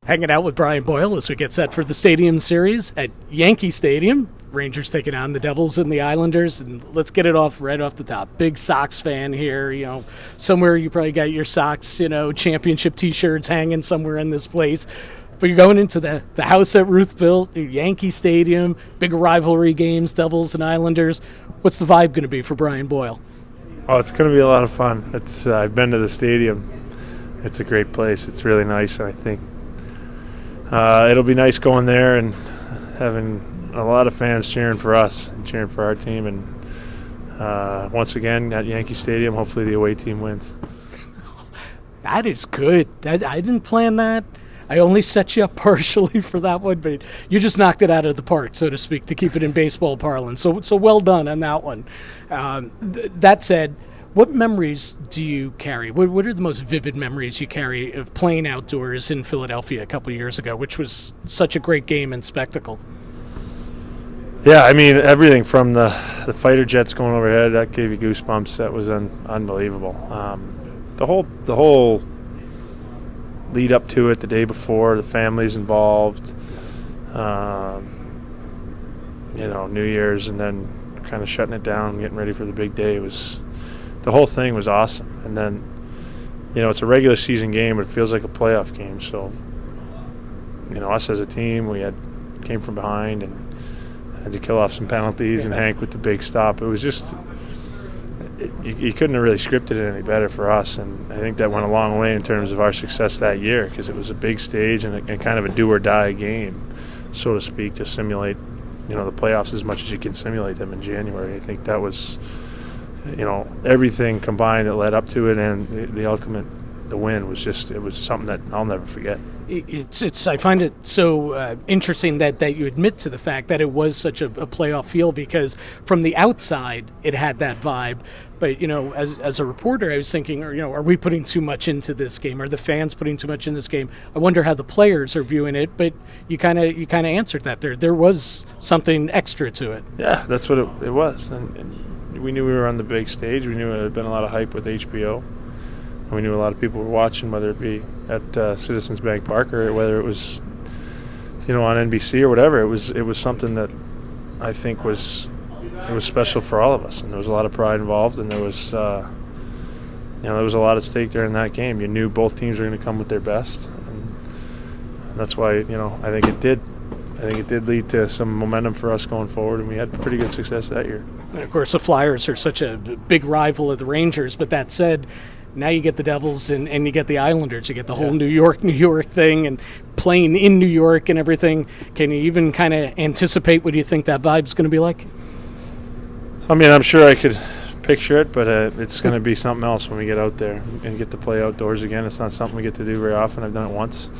Hanging out with Brian Boyle as we get set for the Stadium Series at Yankee Stadium. Rangers taking on the Devils and the Islanders, and let's get it off right off the top. Big Sox fan here, somewhere you probably got your Sox, championship T-shirts hanging somewhere in this place. But you're going into the house that Ruth built, Yankee Stadium, big rivalry games, Devils and Islanders. What's the vibe going to be for Brian Boyle? Oh, it's going to be a lot of fun. I've been to the stadium. It's a great place. It's really nice, and I think it'll be nice going there and having a lot of fans cheering for us and cheering for our team. And once again, at Yankee Stadium, hopefully the away team wins. That is good. I didn't plan that. I only set you up partially for that one, but you just knocked it out of the park, so to speak, to keep it in baseball parlance. So well done on that one. That said, what memories do you carry? What are the most vivid memories you carry of playing outdoors in Philadelphia a couple of years ago, which was such a great game and spectacle? Yeah, I mean, everything from the fighter jets going overhead, that gave you goosebumps. That was unbelievable. The whole lead up to it, the day before, the families involved, New Year's, and then kind of shutting it down and getting ready for the big day. The whole thing was awesome. And then, it's a regular season game, but it feels like a playoff game. So, us as a team, came from behind and had to kill off some penalties, and Hank with the big stop. It was just, you couldn't have really scripted it any better for us. And I think that went a long way in terms of our success that year, because it was a big stage and kind of a do-or-die game, so to speak, to simulate, the playoffs as much as you can simulate them in January. I think that was, everything combined that led up to it, and the win was it was something that I'll never forget. I find it so interesting that you admit to the fact that it was such a playoff feel, because from the outside it had that vibe. But as a reporter, I was thinking, are we putting too much into this game? Are the fans putting too much in this game? I wonder how the players are viewing it. But you kind of answered that there was something extra to it. Yeah, that's what it was, and we knew we were on the big stage. We knew it had been a lot of hype with HBO. And we knew a lot of people were watching, whether it be at Citizens Bank Park or whether it was, on NBC or whatever. It was something that I think was special for all of us, and there was a lot of pride involved, and there was there was a lot at stake there in that game. You knew both teams were going to come with their best, and that's why I think it did. I think it did lead to some momentum for us going forward, and we had pretty good success that year. And of course, the Flyers are such a big rival of the Rangers, but that said, now you get the Devils and you get the Islanders. You get the whole New York thing, and playing in New York and everything. Can you even kind of anticipate what you think that vibe's going to be like? I mean, I'm sure I could picture it, but it's going to be something else when we get out there and get to play outdoors again. It's not something we get to do very often. I've done it once.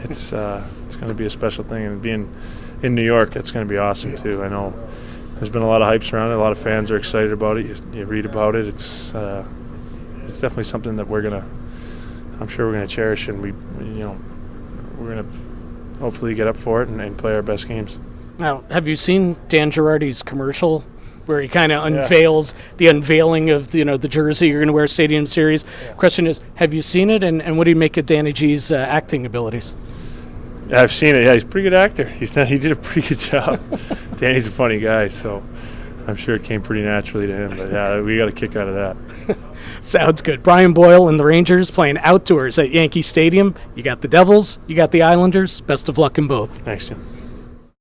It's going to be a special thing, and being in New York, it's going to be awesome too. I know there's been a lot of hype around it. A lot of fans are excited about it. You read about it. It's definitely something that I'm sure we're gonna cherish, and we're gonna hopefully get up for it and play our best games. Now, have you seen Dan Girardi's commercial where he kind of unveils the unveiling of the jersey you're going to wear Stadium Series? Yeah. Question is, have you seen it, and what do you make of Danny G's acting abilities? Yeah, I've seen it. Yeah, he's a pretty good actor. He did a pretty good job. Danny's a funny guy, so I'm sure it came pretty naturally to him. But yeah, we got a kick out of that. Sounds good. Brian Boyle and the Rangers playing outdoors at Yankee Stadium. You got the Devils, you got the Islanders. Best of luck in both. Thanks, Jim.